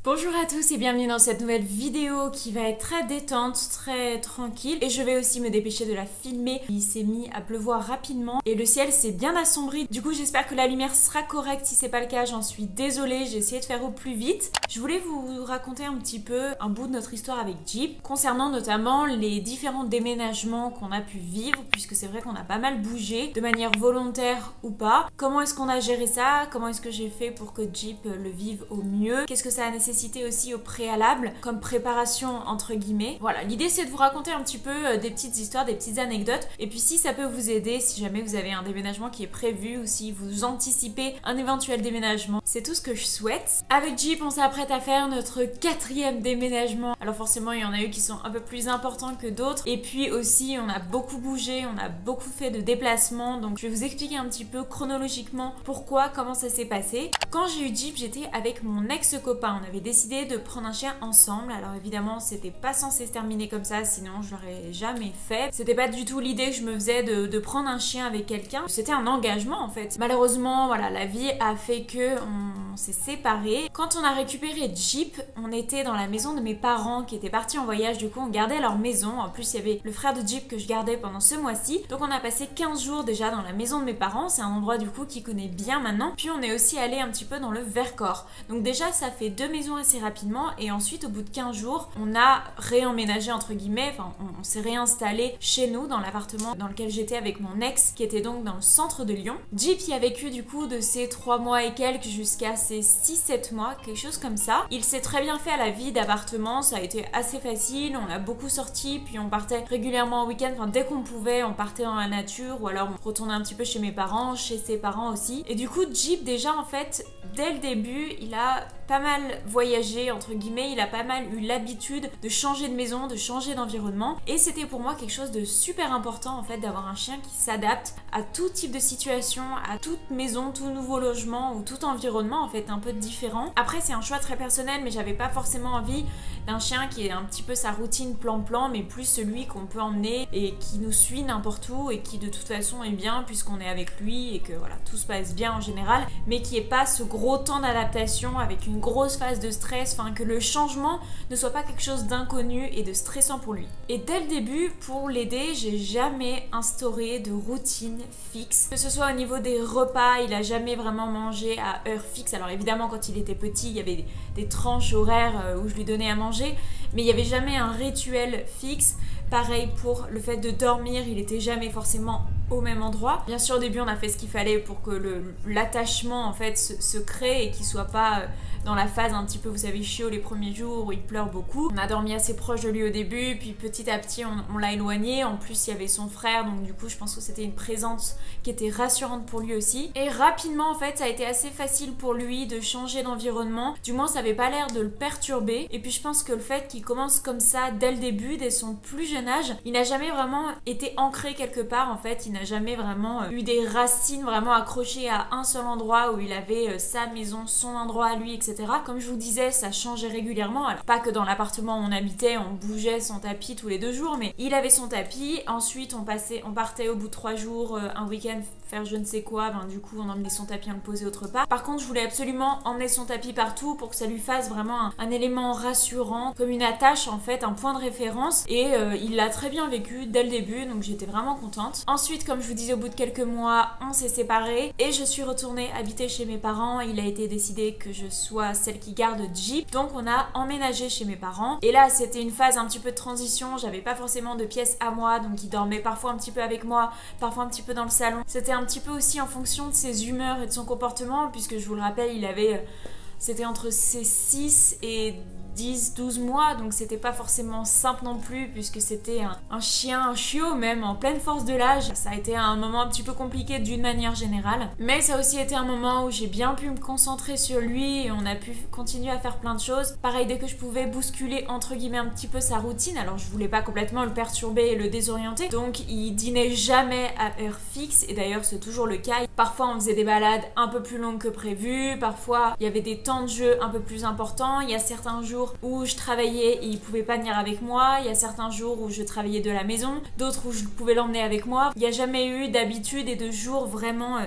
Bonjour à tous et bienvenue dans cette nouvelle vidéo qui va être très détente, très tranquille et je vais aussi me dépêcher de la filmer. Il s'est mis à pleuvoir rapidement et le ciel s'est bien assombri. Du coup j'espère que la lumière sera correcte, si c'est pas le cas j'en suis désolée, j'ai essayé de faire au plus vite. Je voulais vous raconter un petit peu un bout de notre histoire avec Jeep, concernant notamment les différents déménagements qu'on a pu vivre, puisque c'est vrai qu'on a pas mal bougé, de manière volontaire ou pas. Comment est-ce qu'on a géré ça? Comment est-ce que j'ai fait pour que Jeep le vive au mieux? Qu'est-ce que ça a nécessité aussi au préalable comme préparation entre guillemets. Voilà, l'idée c'est de vous raconter un petit peu des petites histoires, des petites anecdotes et puis si ça peut vous aider, si jamais vous avez un déménagement qui est prévu ou si vous anticipez un éventuel déménagement, c'est tout ce que je souhaite. Avec Jeep on s'apprête à faire notre 4e déménagement. Alors forcément il y en a eu qui sont un peu plus importants que d'autres et puis aussi on a beaucoup bougé, on a beaucoup fait de déplacements, donc je vais vous expliquer un petit peu chronologiquement pourquoi, comment ça s'est passé. Quand j'ai eu Jeep j'étais avec mon ex-copain, on avait décidé de prendre un chien ensemble. Alors évidemment c'était pas censé se terminer comme ça, sinon je l'aurais jamais fait. C'était pas du tout l'idée que je me faisais de prendre un chien avec quelqu'un. C'était un engagement en fait. Malheureusement voilà, la vie a fait que on s'est séparés. Quand on a récupéré Jeep, on était dans la maison de mes parents qui étaient partis en voyage, du coup on gardait leur maison. En plus il y avait le frère de Jeep que je gardais pendant ce mois-ci. Donc on a passé 15 jours déjà dans la maison de mes parents. C'est un endroit du coup qu'il connaît bien maintenant. Puis on est aussi allé un petit peu dans le Vercors. Donc déjà ça fait 2 maisons assez rapidement et ensuite au bout de 15 jours on a réemménagé entre guillemets, enfin on s'est réinstallé chez nous dans l'appartement dans lequel j'étais avec mon ex qui était donc dans le centre de Lyon. Jeep y a vécu du coup de ses 3 mois et quelques jusqu'à ses 6-7 mois, quelque chose comme ça. Il s'est très bien fait à la vie d'appartement, ça a été assez facile, on a beaucoup sorti, puis on partait régulièrement en week-end, enfin dès qu'on pouvait on partait dans la nature ou alors on retournait un petit peu chez mes parents, chez ses parents aussi. Et du coup Jeep déjà en fait dès le début il a pas mal voyagé entre guillemets, il a pas mal eu l'habitude de changer de maison, de changer d'environnement et c'était pour moi quelque chose de super important en fait d'avoir un chien qui s'adapte à tout type de situation, à toute maison, tout nouveau logement ou tout environnement en fait un peu différent. Après c'est un choix très personnel mais j'avais pas forcément envie d'un chien qui est un petit peu sa routine plan-plan mais plus celui qu'on peut emmener et qui nous suit n'importe où et qui de toute façon est bien puisqu'on est avec lui et que voilà tout se passe bien en général mais qui est pas ce gros temps d'adaptation avec une grosse phase de stress, enfin que le changement ne soit pas quelque chose d'inconnu et de stressant pour lui. Et dès le début, pour l'aider, j'ai jamais instauré de routine fixe. Que ce soit au niveau des repas, il a jamais vraiment mangé à heure fixe. Alors évidemment quand il était petit, il y avait des tranches horaires où je lui donnais à manger, mais il n'y avait jamais un rituel fixe. Pareil pour le fait de dormir, il était jamais forcément au même endroit. Bien sûr au début on a fait ce qu'il fallait pour que l'attachement en fait se crée et qu'il soit pas dans la phase un petit peu vous savez chiot les premiers jours où il pleure beaucoup. On a dormi assez proche de lui au début puis petit à petit on l'a éloigné. En plus il y avait son frère donc du coup je pense que c'était une présence qui était rassurante pour lui aussi. Et rapidement en fait ça a été assez facile pour lui de changer d'environnement. Du moins ça avait pas l'air de le perturber et puis je pense que le fait qu'il commence comme ça dès le début, dès son plus jeune âge, il n'a jamais vraiment été ancré quelque part en fait. Il n'a jamais vraiment eu des racines vraiment accrochées à un seul endroit où il avait sa maison, son endroit à lui, etc. Comme je vous disais, ça changeait régulièrement. Alors pas que dans l'appartement où on habitait, on bougeait son tapis tous les 2 jours, mais il avait son tapis. Ensuite, on partait au bout de 3 jours, un week-end faire je ne sais quoi. Ben, du coup, on emmenait son tapis, on le posait autre part. Par contre, je voulais absolument emmener son tapis partout pour que ça lui fasse vraiment un élément rassurant, comme une attache en fait, un point de référence. Et il l'a très bien vécu dès le début, donc j'étais vraiment contente. Ensuite, comme je vous disais, au bout de quelques mois, on s'est séparés et je suis retournée habiter chez mes parents. Il a été décidé que je sois celle qui garde Jeep, donc on a emménagé chez mes parents. Et là, c'était une phase un petit peu de transition. J'avais pas forcément de pièce à moi, donc il dormait parfois un petit peu avec moi, parfois un petit peu dans le salon. C'était un petit peu aussi en fonction de ses humeurs et de son comportement, puisque je vous le rappelle, c'était entre ses 6 et 10-12 mois, donc c'était pas forcément simple non plus puisque c'était un chien, un chiot même en pleine force de l'âge. Ça a été un moment un petit peu compliqué d'une manière générale, mais ça a aussi été un moment où j'ai bien pu me concentrer sur lui et on a pu continuer à faire plein de choses. Pareil, dès que je pouvais bousculer entre guillemets un petit peu sa routine, alors je voulais pas complètement le perturber et le désorienter, donc il dînait jamais à heure fixe et d'ailleurs c'est toujours le cas. Parfois on faisait des balades un peu plus longues que prévu, parfois il y avait des temps de jeu un peu plus importants, il y a certains jours où je travaillais et il pouvait pas venir avec moi, il y a certains jours où je travaillais de la maison, d'autres où je pouvais l'emmener avec moi. Il n'y a jamais eu d'habitude et de jours vraiment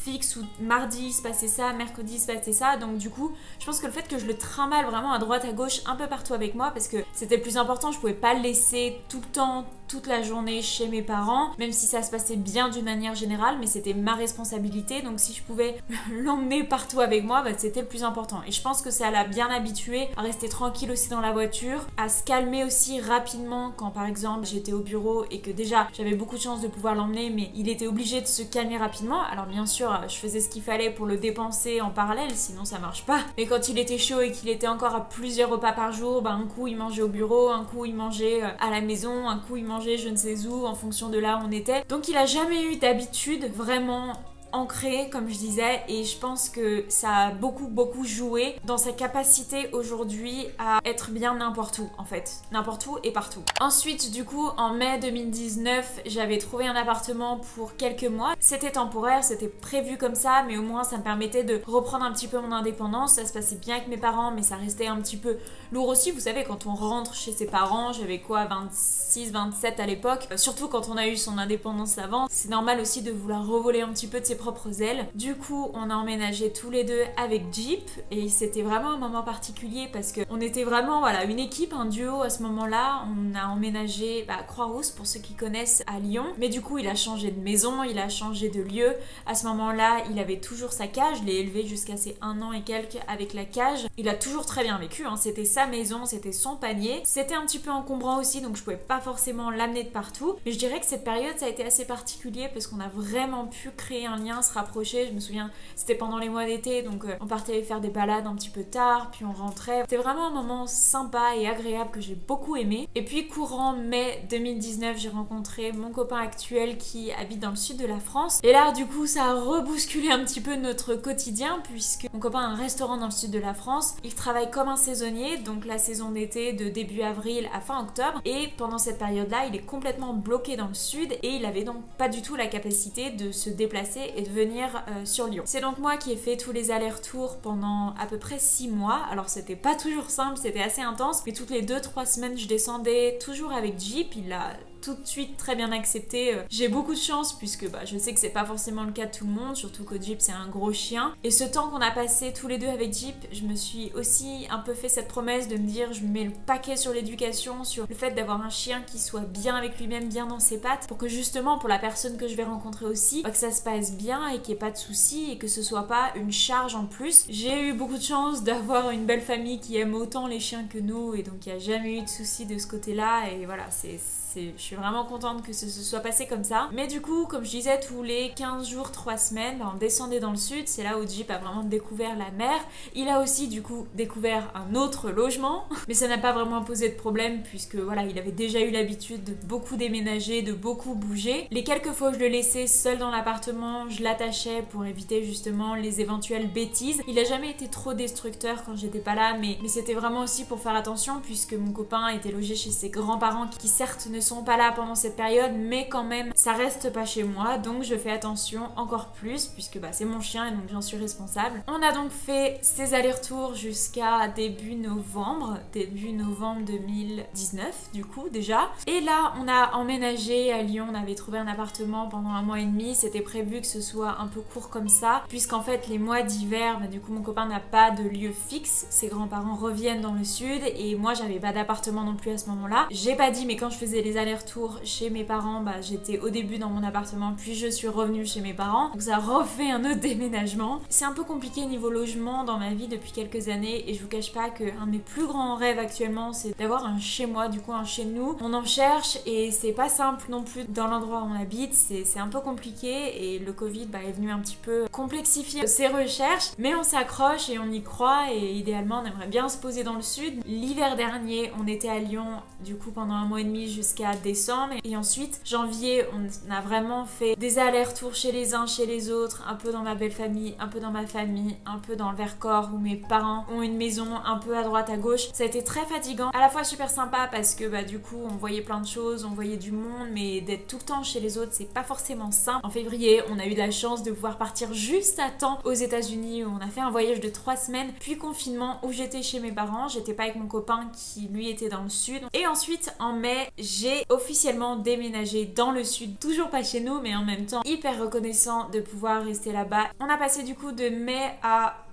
fixe où mardi il se passait ça, mercredi il se passait ça. Donc du coup, je pense que le fait que je le trimballe vraiment à droite à gauche un peu partout avec moi, parce que c'était le plus important, je pouvais pas le laisser tout le temps, toute la journée chez mes parents, même si ça se passait bien d'une manière générale, mais c'était ma responsabilité. Donc si je pouvais l'emmener partout avec moi, bah, c'était le plus important. Et je pense que ça l'a bien habitué à rester tranquille aussi dans la voiture, à se calmer aussi rapidement quand par exemple j'étais au bureau et que déjà j'avais beaucoup de chance de pouvoir l'emmener, mais il était obligé de se calmer rapidement. Alors bien sûr, je faisais ce qu'il fallait pour le dépenser en parallèle, sinon ça marche pas. Mais quand il était chaud et qu'il était encore à plusieurs repas par jour, bah, un coup il mangeait au bureau, un coup il mangeait à la maison, un coup il mangeait je ne sais où en fonction de là où on était. Donc il a jamais eu d'habitude vraiment ancré, comme je disais, et je pense que ça a beaucoup joué dans sa capacité aujourd'hui à être bien n'importe où, en fait, n'importe où et partout. Ensuite, du coup, en mai 2019, j'avais trouvé un appartement pour quelques mois. C'était temporaire, c'était prévu comme ça, mais au moins ça me permettait de reprendre un petit peu mon indépendance. Ça se passait bien avec mes parents, mais ça restait un petit peu lourd aussi. Vous savez, quand on rentre chez ses parents, j'avais quoi, 26, 27 à l'époque, surtout quand on a eu son indépendance avant, c'est normal aussi de vouloir revoler un petit peu de ses propres ailes. Du coup, on a emménagé tous les deux avec Jeep et c'était vraiment un moment particulier parce qu'on était vraiment voilà, une équipe, un duo à ce moment-là. On a emménagé à Croix-Rousse pour ceux qui connaissent à Lyon, mais du coup il a changé de maison, il a changé de lieu. À ce moment-là, il avait toujours sa cage, je l'ai élevé jusqu'à ses 1 an et quelques avec la cage. Il a toujours très bien vécu, hein. C'était sa maison, c'était son panier. C'était un petit peu encombrant aussi, donc je pouvais pas forcément l'amener de partout, mais je dirais que cette période ça a été assez particulier parce qu'on a vraiment pu créer un lien, se rapprocher. Je me souviens, c'était pendant les mois d'été, donc on partait faire des balades un petit peu tard, puis on rentrait. C'était vraiment un moment sympa et agréable que j'ai beaucoup aimé. Et puis courant mai 2019, j'ai rencontré mon copain actuel qui habite dans le sud de la France. Et là, du coup, ça a rebousculé un petit peu notre quotidien puisque mon copain a un restaurant dans le sud de la France. Il travaille comme un saisonnier, donc la saison d'été de début avril à fin octobre. Et pendant cette période-là, il est complètement bloqué dans le sud et il avait donc pas du tout la capacité de se déplacer et de venir sur Lyon. C'est donc moi qui ai fait tous les allers-retours pendant à peu près 6 mois. Alors c'était pas toujours simple, c'était assez intense, mais toutes les 2-3 semaines je descendais toujours avec Jeep. Il a tout de suite très bien accepté. J'ai beaucoup de chance puisque je sais que c'est pas forcément le cas de tout le monde, surtout que Jeep c'est un gros chien. Et ce temps qu'on a passé tous les deux avec Jeep, je me suis aussi un peu fait cette promesse de me dire je mets le paquet sur l'éducation, sur le fait d'avoir un chien qui soit bien avec lui-même, bien dans ses pattes, pour que justement pour la personne que je vais rencontrer aussi, que ça se passe bien et qu'il n'y ait pas de soucis et que ce soit pas une charge en plus. J'ai eu beaucoup de chance d'avoir une belle famille qui aime autant les chiens que nous et donc il n'y a jamais eu de soucis de ce côté-là et voilà, je suis vraiment contente que ce se soit passé comme ça. Mais du coup, comme je disais, tous les 15 jours, 3 semaines, on descendait dans le sud. C'est là où Jeep a vraiment découvert la mer. Il a aussi du coup découvert un autre logement. Mais ça n'a pas vraiment posé de problème puisque voilà, il avait déjà eu l'habitude de beaucoup déménager, de beaucoup bouger. Les quelques fois où je le laissais seul dans l'appartement, je l'attachais pour éviter justement les éventuelles bêtises. Il a jamais été trop destructeur quand j'étais pas là, mais c'était vraiment aussi pour faire attention puisque mon copain était logé chez ses grands-parents qui certes ne sont pas là pendant cette période, mais quand même ça reste pas chez moi, donc je fais attention encore plus puisque c'est mon chien et donc j'en suis responsable. On a donc fait ces allers-retours jusqu'à début novembre 2019 du coup déjà. Et là on a emménagé à Lyon, on avait trouvé un appartement pendant 1 mois et demi, c'était prévu que ce soit un peu court comme ça puisqu'en fait les mois d'hiver, du coup mon copain n'a pas de lieu fixe, ses grands-parents reviennent dans le sud et moi j'avais pas d'appartement non plus à ce moment-là. J'ai pas dit mais quand je faisais les allers-retours chez mes parents, j'étais au début dans mon appartement puis je suis revenue chez mes parents, donc ça refait un autre déménagement. C'est un peu compliqué niveau logement dans ma vie depuis quelques années et je vous cache pas qu'un de mes plus grands rêves actuellement c'est d'avoir un chez moi, du coup un chez nous. On en cherche et c'est pas simple non plus dans l'endroit où on habite, c'est un peu compliqué et le Covid est venu un petit peu complexifier ces recherches, mais on s'accroche et on y croit et idéalement on aimerait bien se poser dans le sud. L'hiver dernier on était à Lyon du coup pendant 1 mois et demi jusqu'à décembre et ensuite janvier on a vraiment fait des allers-retours chez les uns chez les autres, un peu dans ma belle famille, un peu dans ma famille, un peu dans le Vercors où mes parents ont une maison, un peu à droite à gauche. Ça a été très fatigant, à la fois super sympa parce que du coup on voyait plein de choses, on voyait du monde, mais d'être tout le temps chez les autres c'est pas forcément simple. En février on a eu la chance de pouvoir partir juste à temps aux États-Unis où on a fait un voyage de 3 semaines, puis confinement où j'étais chez mes parents, j'étais pas avec mon copain qui lui était dans le sud. Et ensuite en mai j'ai j'ai officiellement déménagé dans le sud, toujours pas chez nous, mais en même temps hyper reconnaissant de pouvoir rester là-bas. On a passé du coup de mai à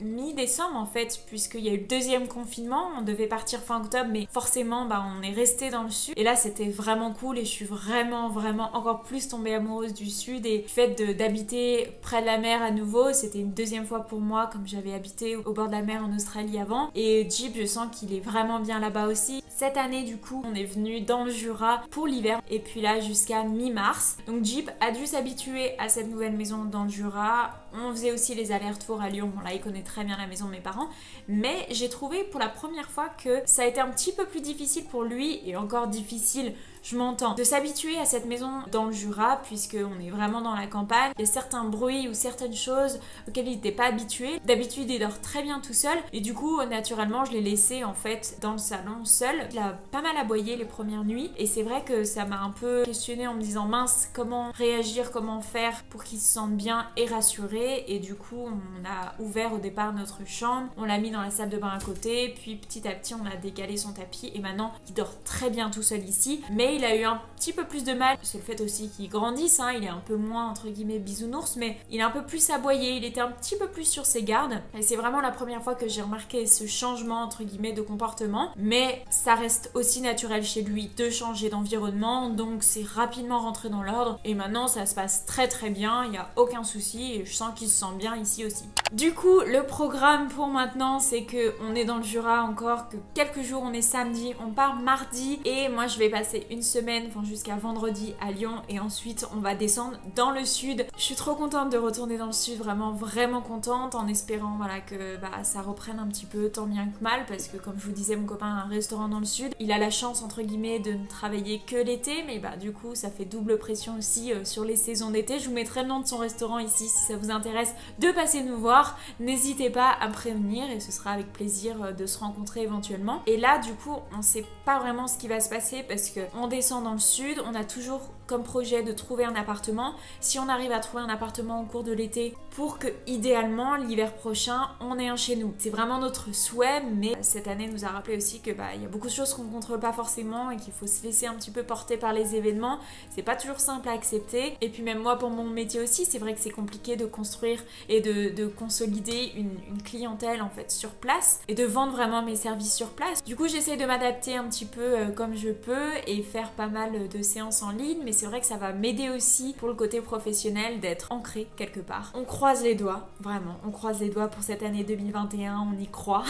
mi-décembre en fait, puisqu'il y a eu le deuxième confinement. On devait partir fin octobre, mais forcément on est resté dans le sud, et là c'était vraiment cool, et je suis vraiment encore plus tombée amoureuse du sud. Et le fait d'habiter près de la mer à nouveau, c'était une deuxième fois pour moi, comme j'avais habité au bord de la mer en Australie avant. Et Jeep, je sens qu'il est vraiment bien là-bas aussi. Cette année du coup on est venu dans le Jura pour l'hiver, et puis là jusqu'à mi-mars. Donc Jeep a dû s'habituer à cette nouvelle maison dans le Jura. On faisait aussi les allers-retours à Lyon, bon là il connaît très bien la maison de mes parents, mais j'ai trouvé pour la première fois que ça a été un petit peu plus difficile pour lui, et encore difficile, je m'entends, de s'habituer à cette maison dans le Jura, puisqu'on est vraiment dans la campagne. Il y a certains bruits ou certaines choses auxquelles il n'était pas habitué. D'habitude il dort très bien tout seul, et du coup naturellement je l'ai laissé en fait dans le salon seul. Il a pas mal aboyé les premières nuits, et c'est vrai que ça m'a un peu questionnée en me disant mince, comment réagir, comment faire pour qu'il se sente bien et rassuré. Et du coup on a ouvert au départ notre chambre, on l'a mis dans la salle de bain à côté, puis petit à petit on a décalé son tapis, et maintenant il dort très bien tout seul ici. Mais il a eu un petit peu plus de mal, c'est le fait aussi qu'il grandisse, hein, il est un peu moins entre guillemets bisounours, mais il est un peu plus aboyé, il était un petit peu plus sur ses gardes, et c'est vraiment la première fois que j'ai remarqué ce changement entre guillemets de comportement. Mais ça reste aussi naturel chez lui de changer d'environnement, donc c'est rapidement rentré dans l'ordre, et maintenant ça se passe très bien, il n'y a aucun souci, et je sens qu'il se sent bien ici aussi. Du coup le programme pour maintenant, c'est que on est dans le Jura encore, que quelques jours, on est samedi, on part mardi, et moi je vais passer une semaine, enfin jusqu'à vendredi à Lyon, et ensuite on va descendre dans le sud. Je suis trop contente de retourner dans le sud, vraiment contente, en espérant voilà que ça reprenne un petit peu tant bien que mal, parce que comme je vous disais, mon copain a un restaurant dans le sud, il a la chance entre guillemets de ne travailler que l'été, mais du coup ça fait double pression aussi sur les saisons d'été. Je vous mettrai le nom de son restaurant ici si ça vous intéresse de passer nous voir, n'hésitez pas à me prévenir, et ce sera avec plaisir de se rencontrer éventuellement. Et là du coup on sait pas vraiment ce qui va se passer, parce que on descend dans le sud, on a toujours comme projet de trouver un appartement. Si on arrive à trouver un appartement au cours de l'été, pour que idéalement l'hiver prochain on ait un chez nous. C'est vraiment notre souhait, mais cette année nous a rappelé aussi que il y a beaucoup de choses qu'on ne contrôle pas forcément, et qu'il faut se laisser un petit peu porter par les événements. C'est pas toujours simple à accepter, et puis même moi pour mon métier aussi, c'est vrai que c'est compliqué de construire et de consolider une clientèle en fait sur place, et de vendre vraiment mes services sur place. Du coup j'essaie de m'adapter un petit peu comme je peux, et faire pas mal de séances en ligne, mais c'est vrai que ça va m'aider aussi pour le côté professionnel d'être ancré quelque part. On croise les doigts, vraiment, on croise les doigts pour cette année 2021, on y croit.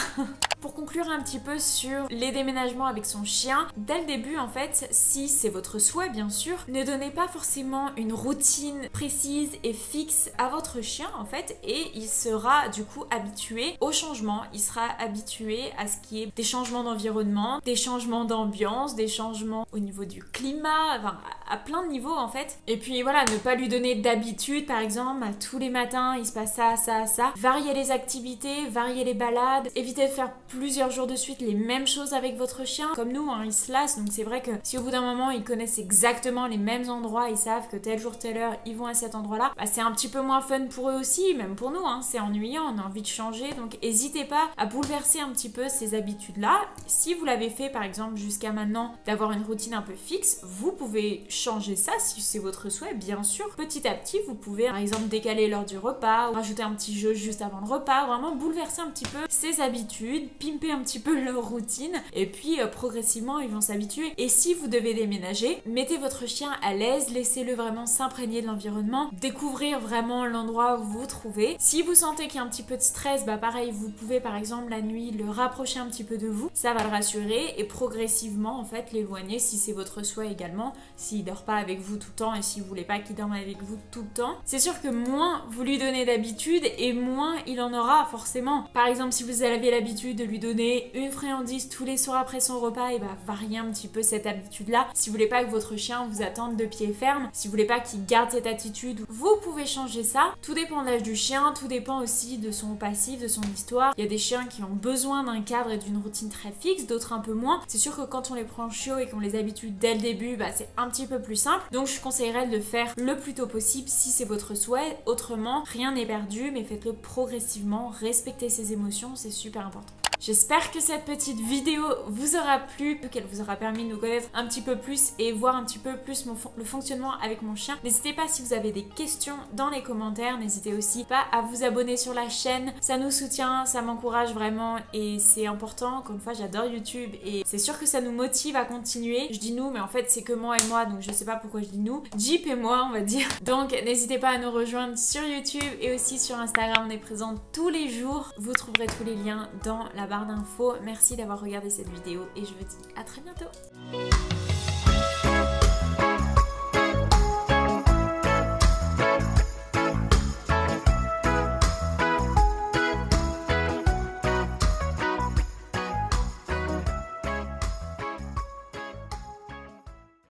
Pour conclure un petit peu sur les déménagements avec son chien, dès le début en fait, si c'est votre souhait bien sûr, ne donnez pas forcément une routine précise et fixe à votre chien en fait, et il sera du coup habitué au changement, il sera habitué à ce qui est des changements d'environnement, des changements d'ambiance, des changements au niveau du climat, enfin à plein de niveaux en fait. Et puis voilà, ne pas lui donner d'habitude, par exemple tous les matins il se passe ça, varier les activités, varier les balades, éviter de faire plusieurs jours de suite les mêmes choses avec votre chien. Comme nous, ils se lassent, donc c'est vrai que si au bout d'un moment ils connaissent exactement les mêmes endroits, ils savent que tel jour, telle heure, ils vont à cet endroit-là, c'est un petit peu moins fun pour eux aussi, même pour nous, c'est ennuyant, on a envie de changer, donc n'hésitez pas à bouleverser un petit peu ces habitudes-là. Si vous l'avez fait par exemple jusqu'à maintenant, d'avoir une routine un peu fixe, vous pouvez changer ça si c'est votre souhait, bien sûr. Petit à petit, vous pouvez par exemple décaler l'heure du repas, ou rajouter un petit jeu juste avant le repas, vraiment bouleverser un petit peu ces habitudes, pimper un petit peu leur routine, et puis progressivement ils vont s'habituer. Et si vous devez déménager, mettez votre chien à l'aise, laissez-le vraiment s'imprégner de l'environnement, découvrir vraiment l'endroit où vous vous trouvez. Si vous sentez qu'il y a un petit peu de stress, pareil, vous pouvez par exemple la nuit le rapprocher un petit peu de vous, ça va le rassurer, et progressivement en fait l'éloigner si c'est votre souhait également, s'il dort pas avec vous tout le temps et si vous voulez pas qu'il dorme avec vous tout le temps. C'est sûr que moins vous lui donnez d'habitude, et moins il en aura forcément. Par exemple, si vous avez l'habitude de lui donner une friandise tous les soirs après son repas, et varier un petit peu cette habitude-là. Si vous voulez pas que votre chien vous attende de pied ferme, si vous voulez pas qu'il garde cette attitude, vous pouvez changer ça. Tout dépend de l'âge du chien, tout dépend aussi de son passif, de son histoire. Il y a des chiens qui ont besoin d'un cadre et d'une routine très fixe, d'autres un peu moins. C'est sûr que quand on les prend chiots et qu'on les habitue dès le début, c'est un petit peu plus simple. Donc je conseillerais de le faire le plus tôt possible si c'est votre souhait. Autrement, rien n'est perdu, mais faites-le progressivement, respectez ses émotions, c'est super important. J'espère que cette petite vidéo vous aura plu, qu'elle vous aura permis de nous connaître un petit peu plus et voir un petit peu plus le fonctionnement avec mon chien. N'hésitez pas si vous avez des questions dans les commentaires, n'hésitez aussi pas à vous abonner sur la chaîne, ça nous soutient, ça m'encourage vraiment et c'est important. Encore une fois, j'adore YouTube et c'est sûr que ça nous motive à continuer. Je dis nous, mais en fait c'est que moi et moi, donc je sais pas pourquoi je dis nous. Jeep et moi, on va dire. Donc n'hésitez pas à nous rejoindre sur YouTube et aussi sur Instagram, on est présent tous les jours. Vous trouverez tous les liens dans la barre d'infos. Merci d'avoir regardé cette vidéo et je vous dis à très bientôt.